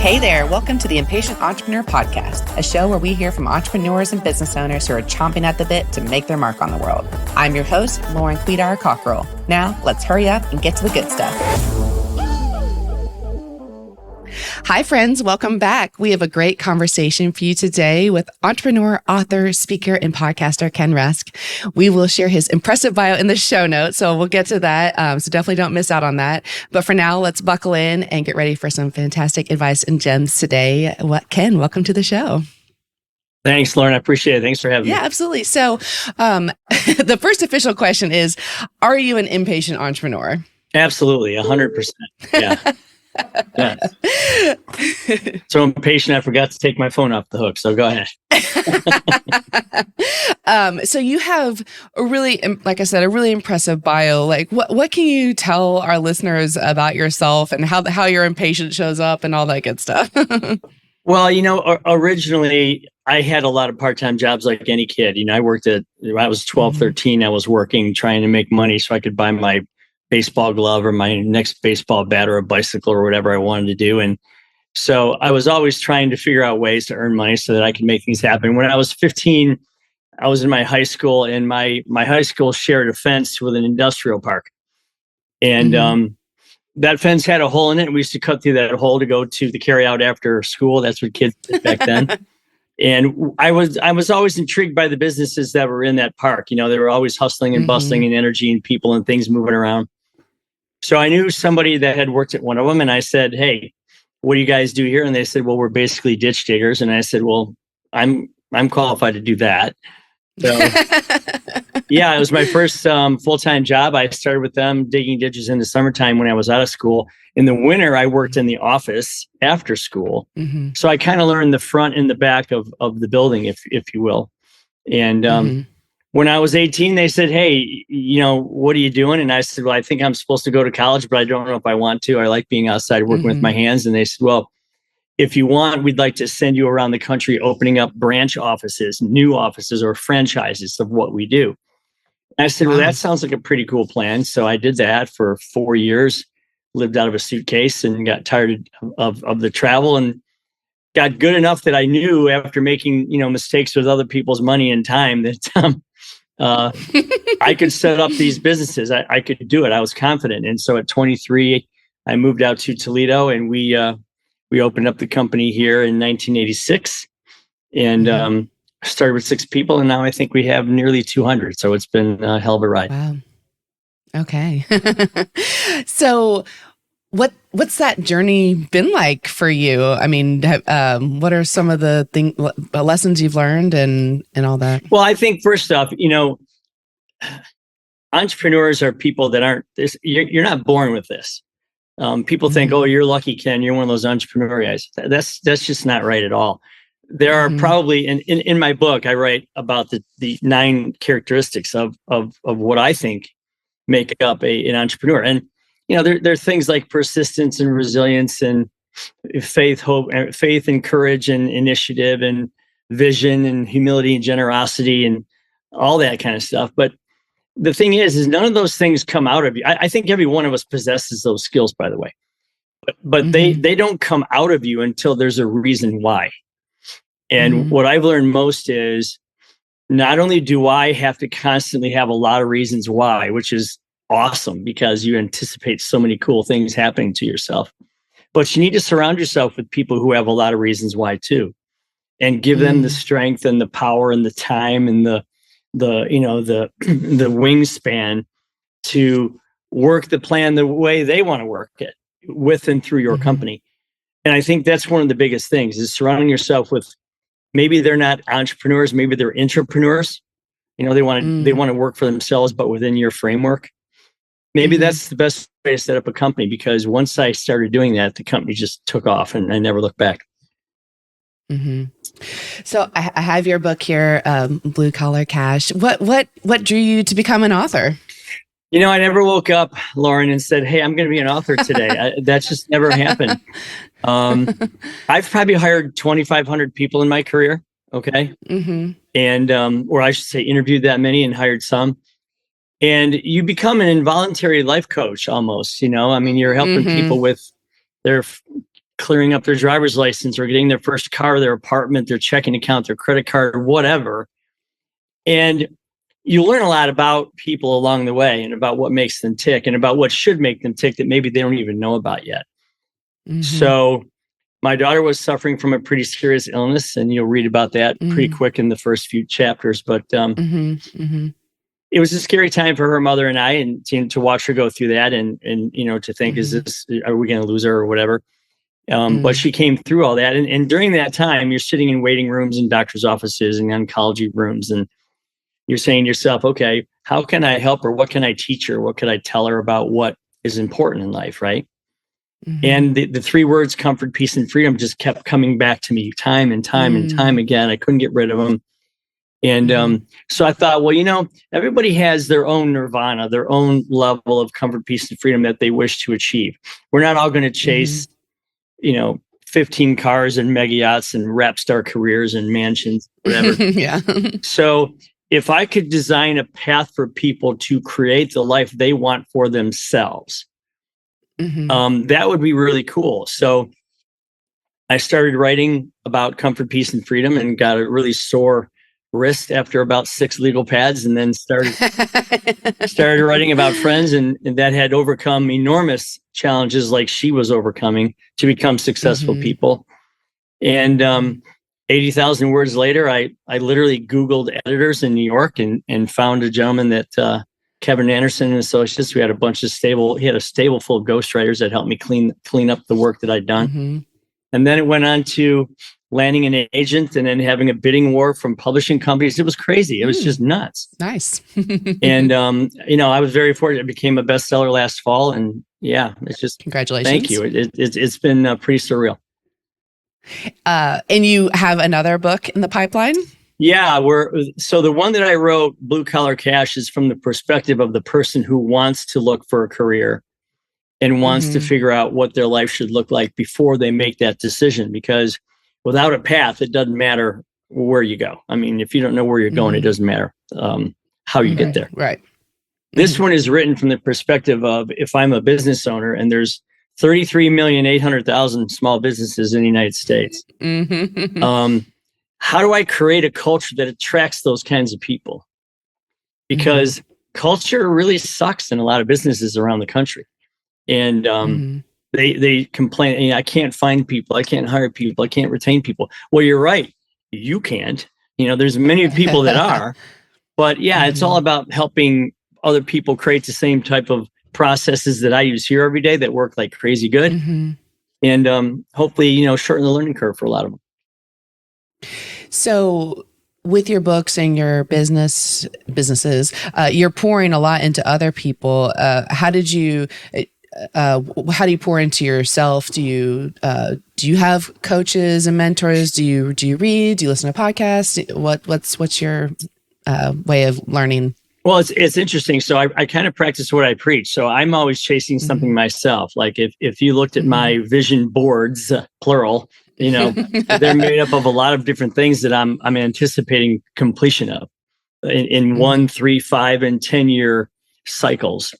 Hey there, welcome to the Impatient Entrepreneur Podcast, a show where we hear from entrepreneurs and business owners who are chomping at the bit to make their mark on the world. I'm your host, Lauren Quidar-Cockrell. Now, let's hurry up and get to the good stuff. Hi, friends. Welcome back. We have a great conversation for you today with entrepreneur, author, speaker, and podcaster Ken Rusk. We will share his impressive bio in the show notes, so we'll get to that. So definitely don't miss out on that. But for now, let's buckle in and get ready for some fantastic advice and gems today. Ken, welcome to the show. Thanks, Lauren. I appreciate it. Thanks for having me. Yeah, absolutely. So the first official question is, are you an impatient entrepreneur? Absolutely, 100%. Yeah. Yeah. So impatient, I forgot to take my phone off the hook. So go ahead. So you have a really, like I said, a really impressive bio. Like, what can you tell our listeners about yourself and how your impatience shows up and all that good stuff? Well, originally I had a lot of part-time jobs like any kid. I worked when I was 12, 13, I was working, trying to make money so I could buy my baseball glove or my next baseball bat or a bicycle or whatever I wanted to do. And so I was always trying to figure out ways to earn money so that I could make things happen. When I was 15, I was in my high school, and my high school shared a fence with an industrial park. And that fence had a hole in it. And we used to cut through that hole to go to the carry out after school. That's what kids did back then. And I was always intrigued by the businesses that were in that park. They were always hustling and bustling and energy and people and things moving around. So I knew somebody that had worked at one of them, and I said, "Hey, what do you guys do here?" And they said, "Well, we're basically ditch diggers." And I said, "Well, I'm qualified to do that." So yeah, it was my first full-time job. I started with them digging ditches in the summertime when I was out of school. In the winter, I worked in the office after school. So I kind of learned the front and the back of the building, if you will. And when I was 18, they said, "Hey, what are you doing?" And I said, "Well, I think I'm supposed to go to college, but I don't know if I want to. I like being outside working with my hands." And they said, "Well, if you want, we'd like to send you around the country opening up branch offices, new offices, or franchises of what we do." And I said, "Well, that sounds like a pretty cool plan." So I did that for 4 years, lived out of a suitcase, and got tired of the travel, and got good enough that I knew after making mistakes with other people's money and time that I could set up these businesses. I could do it. I was confident. And so at 23, I moved out to Toledo, and we opened up the company here in 1986, and started with 6 people. And now I think we have nearly 200. So it's been a hell of a ride. Wow. Okay. So what's that journey been like for you? I mean, what are some of the lessons you've learned and all that? Well, I think first off, entrepreneurs are people that aren't this. You're not born with this. People think, "Oh, you're lucky, Ken. You're one of those entrepreneur guys." That's just not right at all. There are probably, in my book, I write about the 9 characteristics of what I think make up an entrepreneur. And there are things like persistence and resilience and faith, hope, faith and courage and initiative and vision and humility and generosity and all that kind of stuff. But the thing is none of those things come out of you. I think every one of us possesses those skills, by the way, but they don't come out of you until there's a reason why. And what I've learned most is not only do I have to constantly have a lot of reasons why, which is awesome because you anticipate so many cool things happening to yourself, but you need to surround yourself with people who have a lot of reasons why too, and give them the strength and the power and the time and the wingspan to work the plan the way they want to work it with and through your company. And I think that's one of the biggest things is surrounding yourself with, maybe they're not entrepreneurs, maybe they're intrapreneurs. They want to work for themselves, but within your framework. Maybe that's the best way to set up a company, because once I started doing that, the company just took off and I never looked back. So I have your book here, Blue Collar Cash. What drew you to become an author? I never woke up, Lauren, and said, "Hey, I'm going to be an author today." That's just never happened. I've probably hired 2,500 people in my career. Okay. And, or I should say interviewed that many and hired some. And you become an involuntary life coach almost, you're helping people with their clearing up their driver's license or getting their first car, their apartment, their checking account, their credit card, whatever. And you learn a lot about people along the way and about what makes them tick and about what should make them tick that maybe they don't even know about yet. Mm-hmm. So my daughter was suffering from a pretty serious illness, and you'll read about that pretty quick in the first few chapters. But it was a scary time for her mother and I, and to watch her go through that, and to think, are we going to lose her or whatever? But she came through all that, and during that time, you're sitting in waiting rooms in doctors' offices and oncology rooms, and you're saying to yourself, okay, how can I help her? What can I teach her? What can I tell her about what is important in life, right? And the three words, comfort, peace, and freedom, just kept coming back to me time and time and time again. I couldn't get rid of them. And so I thought, well, everybody has their own nirvana, their own level of comfort, peace, and freedom that they wish to achieve. We're not all going to chase, 15 cars and mega yachts and rap star careers and mansions, whatever. Yeah. So if I could design a path for people to create the life they want for themselves, that would be really cool. So I started writing about comfort, peace, and freedom, and got a really sore wrist after about 6 legal pads, and then started writing about friends, and that had overcome enormous challenges like she was overcoming to become successful people. And 80,000 words later, I literally Googled editors in New York and found a gentleman that Kevin Anderson and Associates. He had a stable full of ghostwriters that helped me clean up the work that I'd done. And then it went on to landing an agent and then having a bidding war from publishing companies. It was crazy. It was just nuts. Nice. And, I was very fortunate. It became a bestseller last fall. And it's just, congratulations. Thank you. It's been pretty surreal. And you have another book in the pipeline? Yeah, so the one that I wrote, Blue Collar Cash, is from the perspective of the person who wants to look for a career and wants to figure out what their life should look like before they make that decision. Because without a path, it doesn't matter where you go. I mean, if you don't know where you're going, it doesn't matter how you get there. Right. This one is written from the perspective of, if I'm a business owner and there's 33,800,000 small businesses in the United States, how do I create a culture that attracts those kinds of people? Because culture really sucks in a lot of businesses around the country. And they complain, I can't find people, I can't hire people, I can't retain people. Well, you're right. You can't. There's many people that are. But it's all about helping other people create the same type of processes that I use here every day that work like crazy good. And hopefully, shorten the learning curve for a lot of them. So with your books and your businesses, you're pouring a lot into other people. How do you pour into yourself? Do you have coaches and mentors? Do you read? Do you listen to podcasts? What's your way of learning? Well, it's interesting. So I kind of practice what I preach. So I'm always chasing something myself. Like if you looked at my vision boards, plural, they're made up of a lot of different things that I'm anticipating completion of in 1, 3, 5, and 10-year cycles.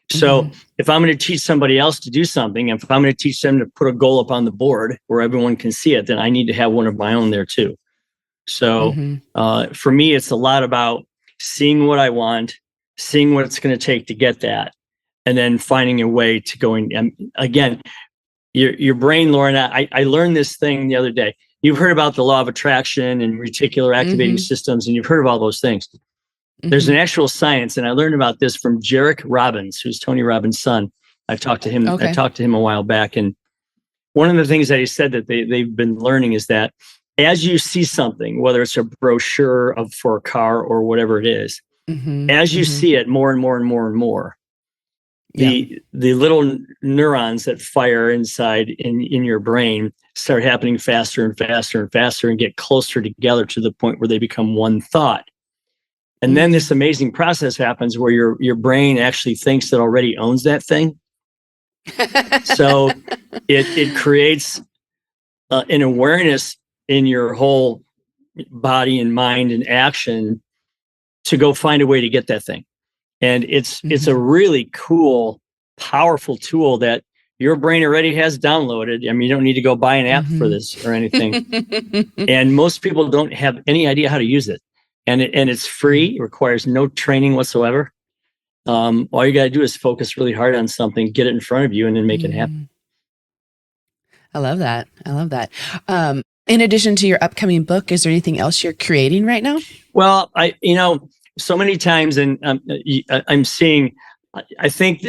So if I'm going to teach somebody else to do something, if I'm going to teach them to put a goal up on the board where everyone can see it, then I need to have one of my own there too. So for me, it's a lot about seeing what I want, seeing what it's going to take to get that, and then finding a way to go in. And again, your brain, Lauren, I learned this thing the other day. You've heard about the law of attraction and reticular activating systems, and you've heard of all those things. There's an actual science, and I learned about this from Jarek Robbins, who's Tony Robbins' son. I talked to him a while back, and one of the things that he said that they've been learning is that as you see something, whether it's a brochure for a car or whatever it is, as you see it more and more and more and more, the little neurons that fire inside in your brain start happening faster and faster and faster and get closer together to the point where they become one thought. And then this amazing process happens where your brain actually thinks it already owns that thing. So it creates an awareness in your whole body and mind and action to go find a way to get that thing. And it's a really cool, powerful tool that your brain already has downloaded. I mean, you don't need to go buy an app for this or anything. And most people don't have any idea how to use it. And it's free. It requires no training whatsoever. All you got to do is focus really hard on something, get it in front of you, and then make it happen. I love that. I love that. In addition to your upcoming book, is there anything else you're creating right now? Well, so many times, and I'm seeing, I think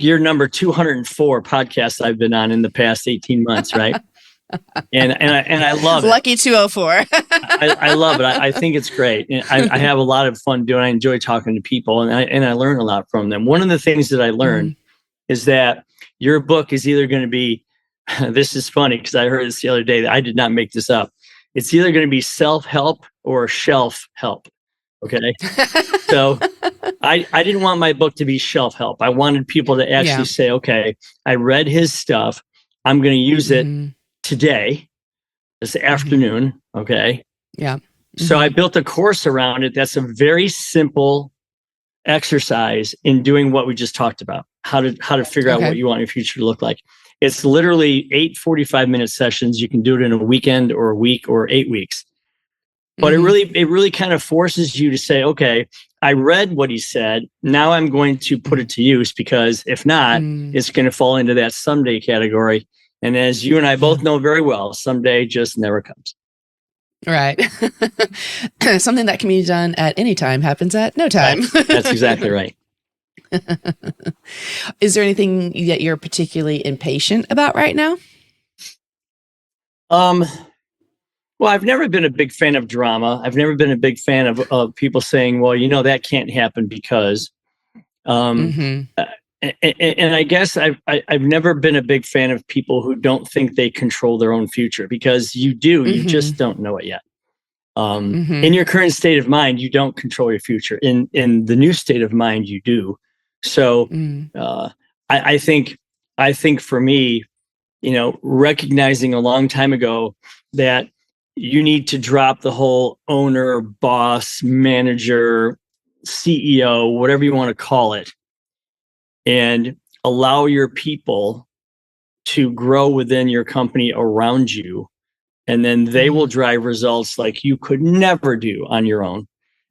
you're number 204 podcast I've been on in the past 18 months, right? and I love it. Lucky 204. I love it. I think it's great. And I have a lot of fun doing it. I enjoy talking to people, and I learn a lot from them. One of the things that I learned is that your book is either going to be, this is funny because I heard this the other day, that I did not make this up. It's either going to be self-help or shelf help. Okay. So I didn't want my book to be shelf help. I wanted people to actually say, okay, I read his stuff. I'm going to use it today, this afternoon. Okay. Yeah. So I built a course around it. That's a very simple exercise in doing what we just talked about, how to figure out what you want your future to look like. It's literally 8 45-minute sessions. You can do it in a weekend or a week or 8 weeks. But it really kind of forces you to say, okay, I read what he said. Now I'm going to put it to use, because if not, it's going to fall into that someday category. And as you and I both know very well, someday just never comes. Right. Something that can be done at any time happens at no time. That's exactly right. Is there anything that you're particularly impatient about right now? Well, I've never been a big fan of drama. I've never been a big fan of people saying, well, that can't happen because, and I guess I've never been a big fan of people who don't think they control their own future, because you do, you just don't know it yet. In your current state of mind, you don't control your future. In the new state of mind, you do. So I think for me, recognizing a long time ago that you need to drop the whole owner, boss, manager, CEO, whatever you want to call it, and allow your people to grow within your company around you. And then they will drive results like you could never do on your own.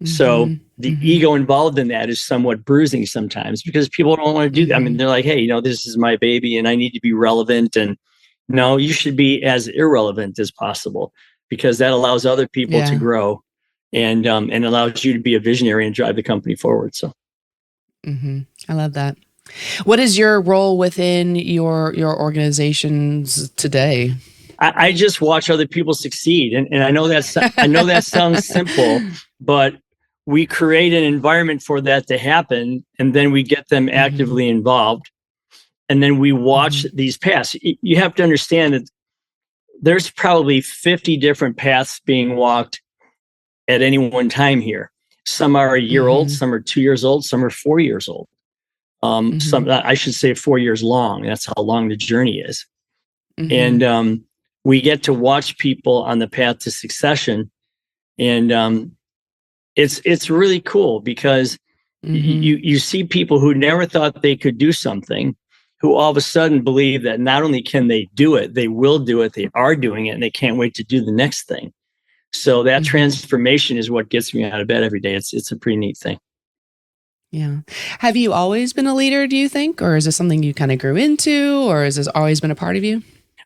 So the ego involved in that is somewhat bruising sometimes, because people don't want to do that. I mean, they're like, hey, this is my baby and I need to be relevant. And no, you should be as irrelevant as possible, because that allows other people to grow and allows you to be a visionary and drive the company forward. So I love that. What is your role within your organizations today? I just watch other people succeed. And I know that sounds simple, but we create an environment for that to happen. And then we get them actively involved. And then we watch these paths. You have to understand that there's probably 50 different paths being walked at any one time here. Some are a year old, some are 2 years old, some are 4 years old. Some, I should say 4 years long. That's how long the journey is. And we get to watch people on the path to succession. And it's really cool, because you see people who never thought they could do something, who all of a sudden believe that not only can they do it, they will do it, they are doing it, and they can't wait to do the next thing. So that transformation is what gets me out of bed every day. It's a pretty neat thing. Yeah. Have you always been a leader, do you think? Or is this something you kind of grew into, or has this always been a part of you?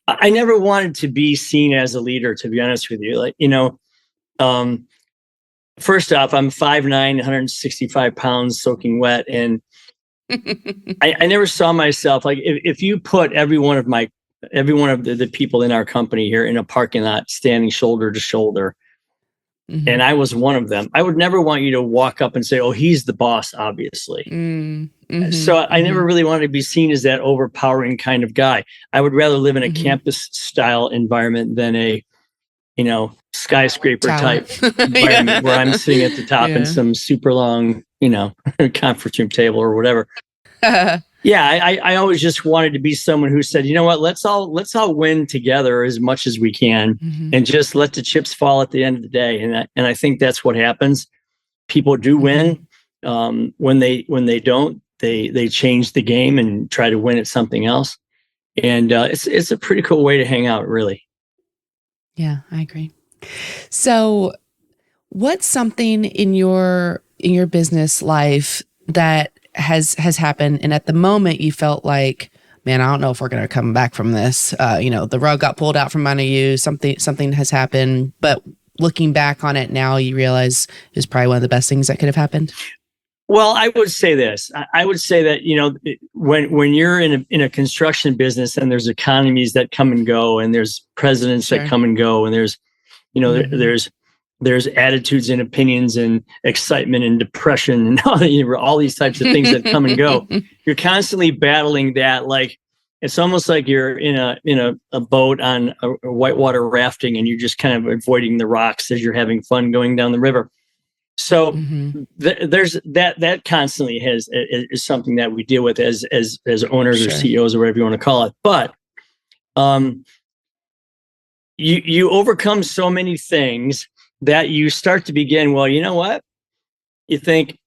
I never wanted to be seen as a leader, to be honest with you. First off, I'm 5'9", 165 pounds, soaking wet. And I never saw myself, like, if you put every one of the people in our company here in a parking lot, standing shoulder to shoulder, and I was one of them, I would never want you to walk up and say, oh, he's the boss, obviously. So I never really wanted to be seen as that overpowering kind of guy. I would rather live in a campus style environment than a, skyscraper type environment where I'm sitting at the top in some super long, conference room table or whatever. I always just wanted to be someone who said, you know what, let's all win together as much as we can, and just let the chips fall at the end of the day. And I think that's what happens. People do win. When they don't, they change the game and try to win at something else. And it's a pretty cool way to hang out, really. Yeah, I agree. So what's something in your business life that has happened, and at the moment you felt like, man, I don't know if we're going to come back from this. The rug got pulled out from under you. Something has happened, but looking back on it now, you realize it was probably one of the best things that could have happened. Well, I would say this. I would say that, when you're in a construction business and there's economies that come and go, and there's presidents that come and go, and there's, there's attitudes and opinions and excitement and depression and all these types of things that come and go. You're constantly battling that. Like, it's almost like you're in a boat on a whitewater rafting, and you're just kind of avoiding the rocks as you're having fun going down the river. So there's that constantly is something that we deal with as owners or CEOs or whatever you want to call it. But you overcome so many things that you start to begin. Well, you know what? You think,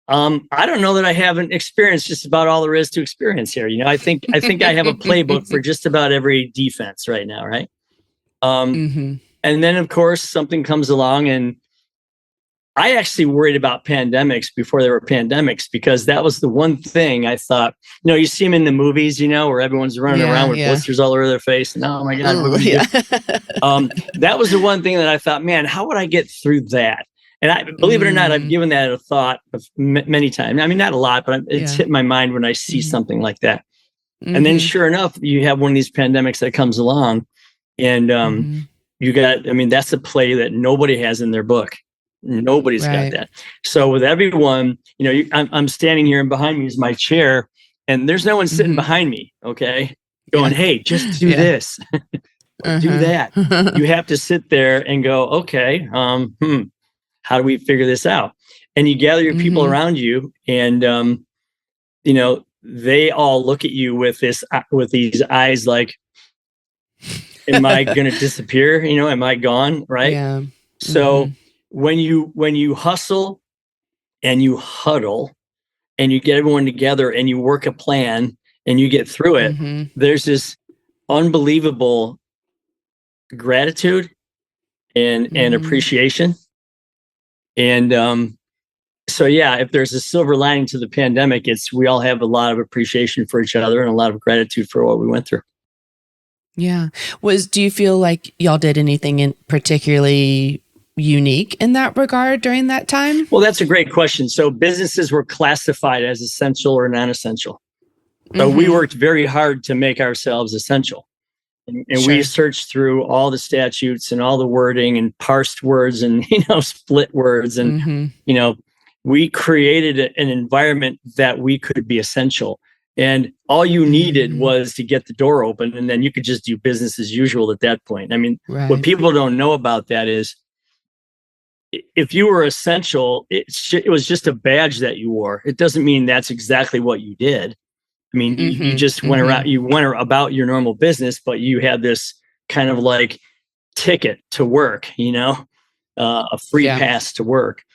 I don't know that I haven't experienced just about all there is to experience here. I think I have a playbook for just about every defense right now, right? And then of course something comes along, and I actually worried about pandemics before there were pandemics, because that was the one thing I thought, you see them in the movies, where everyone's running around with blisters all over their face. And oh my God. That was the one thing that I thought, man, how would I get through that? And I believe it or not, I've given that a thought of many times. I mean, not a lot, but it's hit my mind when I see something like that. And then sure enough, you have one of these pandemics that comes along, and that's a play that nobody has in their book. Nobody's got that. So with everyone, I'm standing here, and behind me is my chair, and there's no one sitting behind me. Okay. Going, hey, just do this, do that. You have to sit there and go, okay, how do we figure this out? And you gather your people around you, and, they all look at you with these eyes like, am I going to disappear? Am I gone? Right. Yeah. So when you hustle and you huddle and you get everyone together and you work a plan and you get through it, there's this unbelievable gratitude and appreciation. And so, if there's a silver lining to the pandemic, we all have a lot of appreciation for each other and a lot of gratitude for what we went through. Yeah. Do you feel like y'all did anything in particularly unique in that regard during that time? Well, that's a great question. So businesses were classified as essential or non-essential. So we worked very hard to make ourselves essential. And we searched through all the statutes and all the wording and parsed words and, split words. And, we created an environment that we could be essential. And all you needed was to get the door open, and then you could just do business as usual at that point. I mean, what people don't know about that is, if you were essential, it was just a badge that you wore. It doesn't mean that's exactly what you did. I mean, you just went around, you went about your normal business, but you had this kind of like ticket to work, a free pass to work.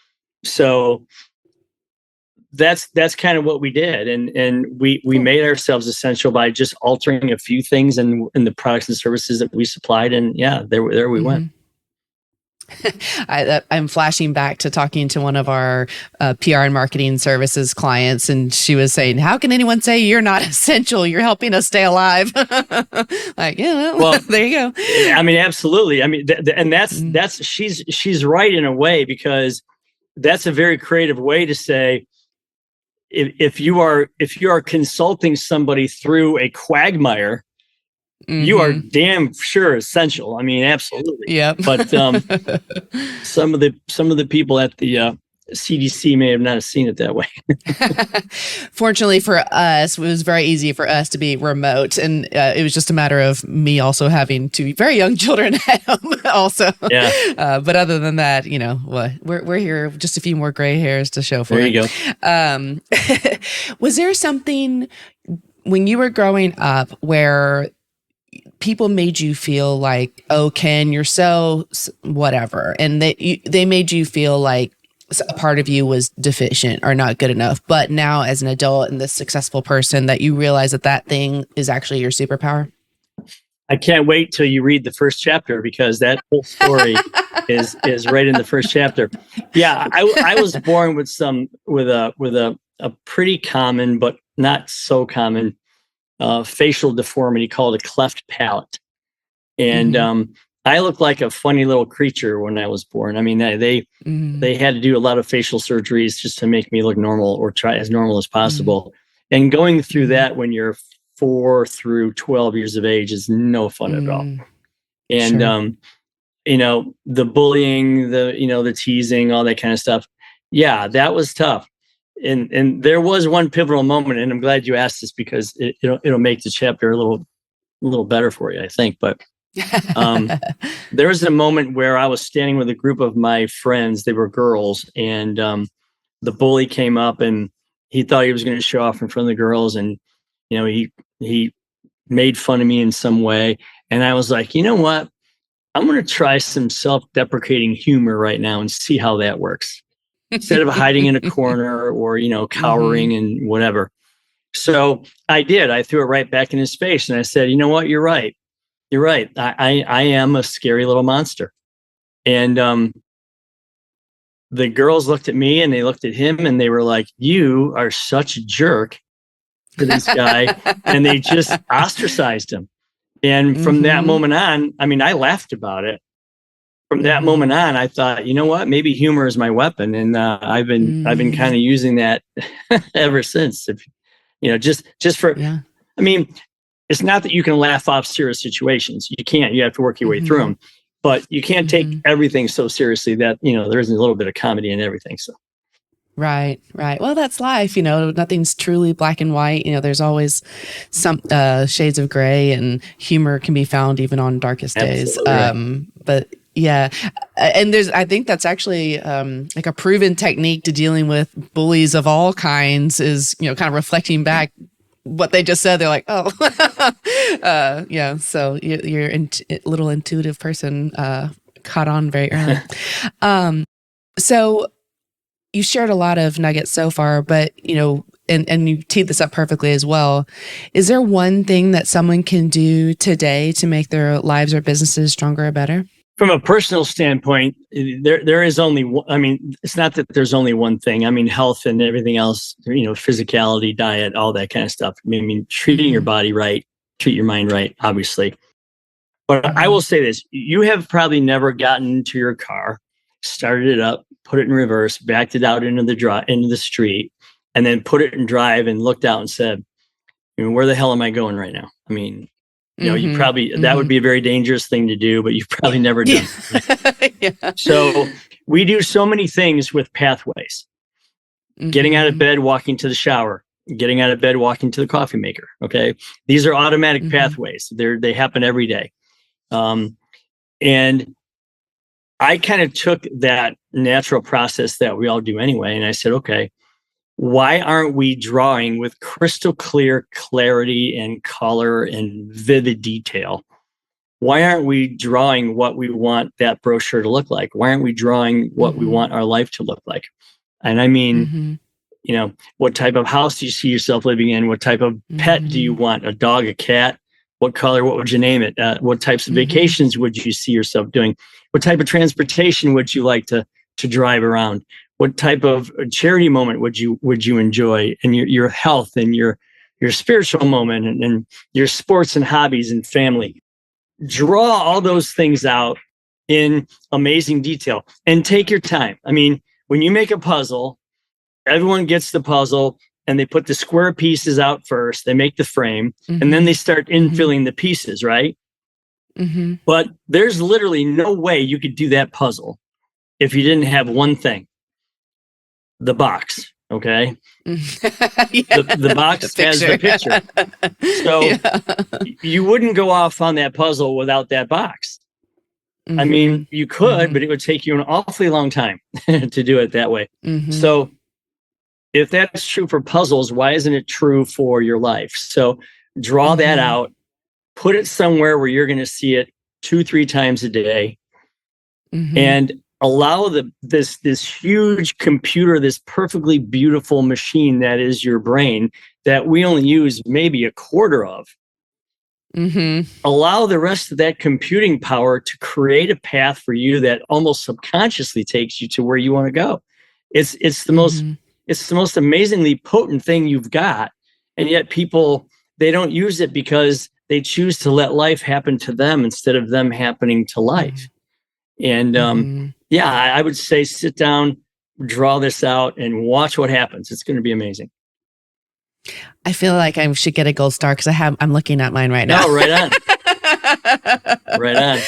So that's kind of what we did. And we made ourselves essential by just altering a few things in the products and services that we supplied. And there we went. I'm flashing back to talking to one of our PR and marketing services clients, and she was saying, how can anyone say you're not essential? You're helping us stay alive. Like, well, there you go. I mean, absolutely. I mean, and that's she's right in a way, because that's a very creative way to say, if you are consulting somebody through a quagmire, you are damn sure essential. I mean, absolutely. Yeah. But some of the people at the CDC may have not seen it that way. Fortunately for us, it was very easy for us to be remote, and it was just a matter of me also having two very young children at home. Also, but other than that, we're here. Just a few more gray hairs to show for it. There you go. Was there something when you were growing up where people made you feel like, oh, Ken, you're so whatever, and they made you feel like a part of you was deficient or not good enough. But now as an adult and this successful person that you realize that thing is actually your superpower. I can't wait till you read the first chapter, because that whole story is right in the first chapter. Yeah, I was born with a pretty common but not so common facial deformity called a cleft palate, and I looked like a funny little creature when I was born. I mean, they had to do a lot of facial surgeries just to make me look normal, or try as normal as possible. And going through that when you're 4 through 12 years of age is no fun at all. And, sure. The bullying, the teasing, all that kind of stuff. Yeah, that was tough. And there was one pivotal moment, and I'm glad you asked this, because it'll make the chapter a little better for you, I think. But there was a moment where I was standing with a group of my friends. They were girls, and the bully came up, and he thought he was going to show off in front of the girls, and he made fun of me in some way. And I was like, you know what? I'm going to try some self-deprecating humor right now and see how that works, instead of hiding in a corner or, cowering and whatever. So I did. I threw it right back in his face, and I said, you know what? You're right. You're right. I am a scary little monster. And the girls looked at me, and they looked at him, and they were like, you are such a jerk to this guy. And they just ostracized him. And from that moment on, I mean, I laughed about it. From that moment on, I thought, you know what? Maybe humor is my weapon, and I've been kind of using that ever since. Just for, I mean, it's not that you can laugh off serious situations. You can't. You have to work your way through them. But you can't take everything so seriously that there isn't a little bit of comedy in everything. So. Right. Well, that's life. Nothing's truly black and white. There's always some shades of gray, and humor can be found even on darkest days. Right. But yeah, and I think that's actually like a proven technique to dealing with bullies of all kinds is, kind of reflecting back what they just said. They're like, oh, yeah. So you're a little intuitive person caught on very early. So you shared a lot of nuggets so far, but and you teed this up perfectly as well. Is there one thing that someone can do today to make their lives or businesses stronger or better? From a personal standpoint, there is only one. I mean, it's not that there's only one thing. I mean, health and everything else, physicality, diet, all that kind of stuff. I mean, treating your body right, treat your mind right, obviously. But I will say this: you have probably never gotten into your car, started it up, put it in reverse, backed it out into the street, and then put it in drive and looked out and said, where the hell am I going right now? I mean, you probably, that would be a very dangerous thing to do, but you've probably never done it. Yeah. So we do so many things with pathways. Getting out of bed, walking to the shower, getting out of bed, walking to the coffee maker. Okay. These are automatic pathways. They happen every day. And I kind of took that natural process that we all do anyway. And I said, okay, why aren't we drawing with crystal clear clarity and color and vivid detail? Why aren't we drawing what we want that brochure to look like? Why aren't we drawing what we want our life to look like? And I mean, what type of house do you see yourself living in? What type of pet do you want? A dog, a cat? What color? What would you name it? What types of vacations would you see yourself doing? What type of transportation would you like to drive around? What type of charity moment would you enjoy? And your health and your spiritual moment and your sports and hobbies and family. Draw all those things out in amazing detail and take your time. I mean, when you make a puzzle, everyone gets the puzzle and they put the square pieces out first. They make the frame and then they start infilling the pieces, right? But there's literally no way you could do that puzzle if you didn't have one thing. The box, okay? The box has the picture. So you wouldn't go off on that puzzle without that box. I mean, you could, but it would take you an awfully long time to do it that way. So if that's true for puzzles, why isn't it true for your life? So draw that out, put it somewhere where you're going to see it 2-3 times a day. And allow this huge computer, this perfectly beautiful machine that is your brain, that we only use maybe a quarter of. Allow the rest of that computing power to create a path for you that almost subconsciously takes you to where you want to go. It's the most amazingly potent thing you've got, and yet people, they don't use it because they choose to let life happen to them instead of them happening to life. And I would say sit down, draw this out, and watch what happens. It's going to be amazing. I feel like I should get a gold star because I'm looking at mine right now. No, right on. Right on.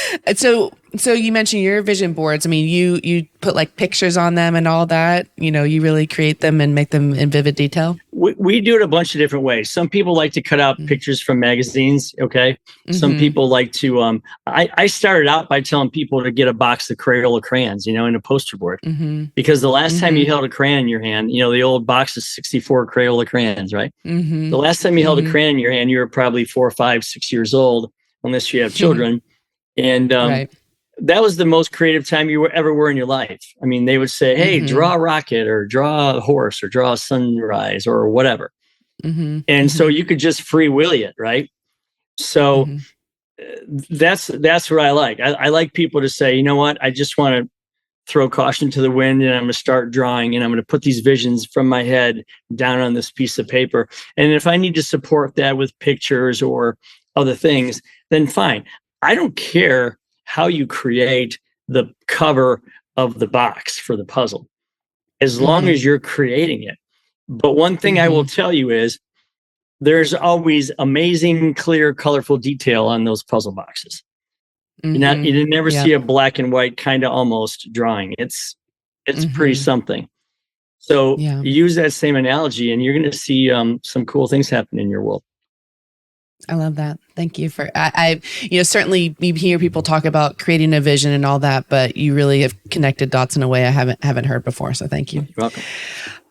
So you mentioned your vision boards. I mean, you put like pictures on them and all that. You know, you really create them and make them in vivid detail. We do it a bunch of different ways. Some people like to cut out pictures from magazines. Okay. Some people like to. I started out by telling people to get a box of Crayola crayons, you know, in a poster board, because the last time you held a crayon in your hand, you know, the old box is 64 Crayola crayons, right? The last time you held a crayon in your hand, you were probably 4, 5, 6 years old, unless you have children, and that was the most creative time you ever were in your life. I mean, they would say, hey, draw a rocket or draw a horse or draw a sunrise or whatever. And so you could just free willy it, right? So that's what I like. I like people to say, you know what, I just want to throw caution to the wind and I'm going to start drawing and I'm going to put these visions from my head down on this piece of paper. And if I need to support that with pictures or other things, then fine. I don't care how you create the cover of the box for the puzzle, as long as you're creating it. But one thing I will tell you is there's always amazing, clear, colorful detail on those puzzle boxes. You never see a black and white kind of almost drawing. It's pretty something. So use that same analogy and you're going to see some cool things happen in your world. I love that. Thank you for, I certainly you hear people talk about creating a vision and all that, but you really have connected dots in a way I haven't heard before. So thank you. You're welcome.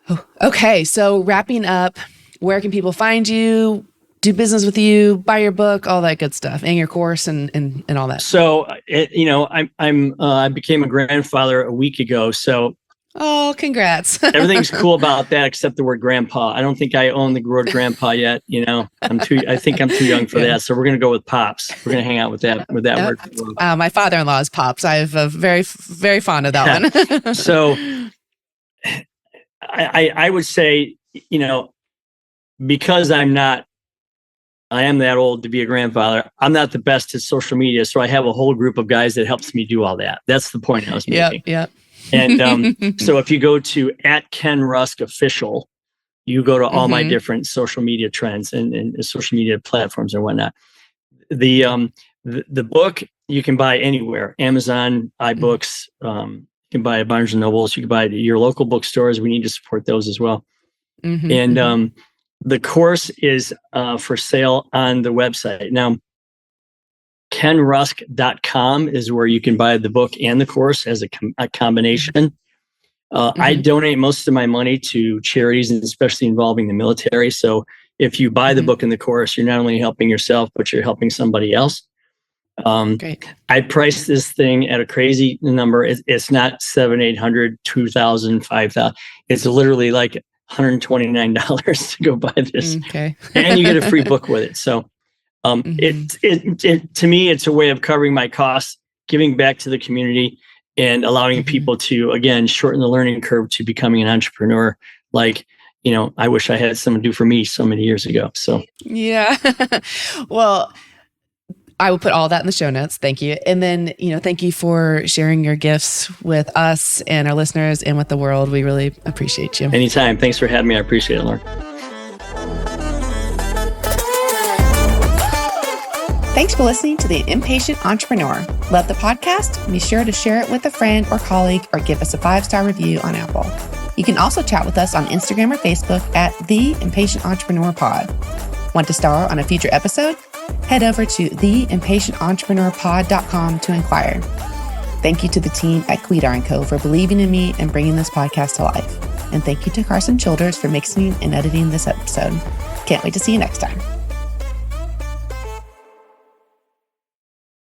Oh, okay. So wrapping up, where can people find you, do business with you, buy your book, all that good stuff, and your course and all that? So, I became a grandfather a week ago. So, oh, congrats. Everything's cool about that except the word grandpa. I don't think I own the word grandpa yet. You know, I think I'm too young for that. So we're going to go with pops. We're going to hang out with that word. My father-in-law is pops. I'm very, very fond of that one. So I would say, because I am that old to be a grandfather, I'm not the best at social media. So I have a whole group of guys that helps me do all that. That's the point I was making. Yeah. And so if you go to @KenRuskOfficial, you go to all my different social media trends and social media platforms and whatnot. The book you can buy anywhere: Amazon, iBooks. You can buy at Barnes and Nobles. You can buy at your local bookstores. We need to support those as well. And the course is for sale on the website now. KenRusk.com is where you can buy the book and the course as a combination. I donate most of my money to charities, and especially involving the military. So if you buy the book and the course, you're not only helping yourself, but you're helping somebody else. Great. I priced this thing at a crazy number. It's not $700, $800, $2,000, $5,000. It's literally like $129 to go buy this. Okay. And you get a free book with it. So it to me, it's a way of covering my costs, giving back to the community, and allowing people to, again, shorten the learning curve to becoming an entrepreneur. Like, I wish I had someone do for me so many years ago. So, yeah. Well, I will put all that in the show notes. Thank you. And then, thank you for sharing your gifts with us and our listeners and with the world. We really appreciate you. Anytime. Thanks for having me. I appreciate it, Lauren. Thanks for listening to The Impatient Entrepreneur. Love the podcast? Be sure to share it with a friend or colleague or give us a 5-star review on Apple. You can also chat with us on Instagram or Facebook at The Impatient Entrepreneur Pod. Want to star on a future episode? Head over to theimpatienttrepreneurpod.com to inquire. Thank you to the team at Quidar & Co. for believing in me and bringing this podcast to life. And thank you to Carson Childers for mixing and editing this episode. Can't wait to see you next time.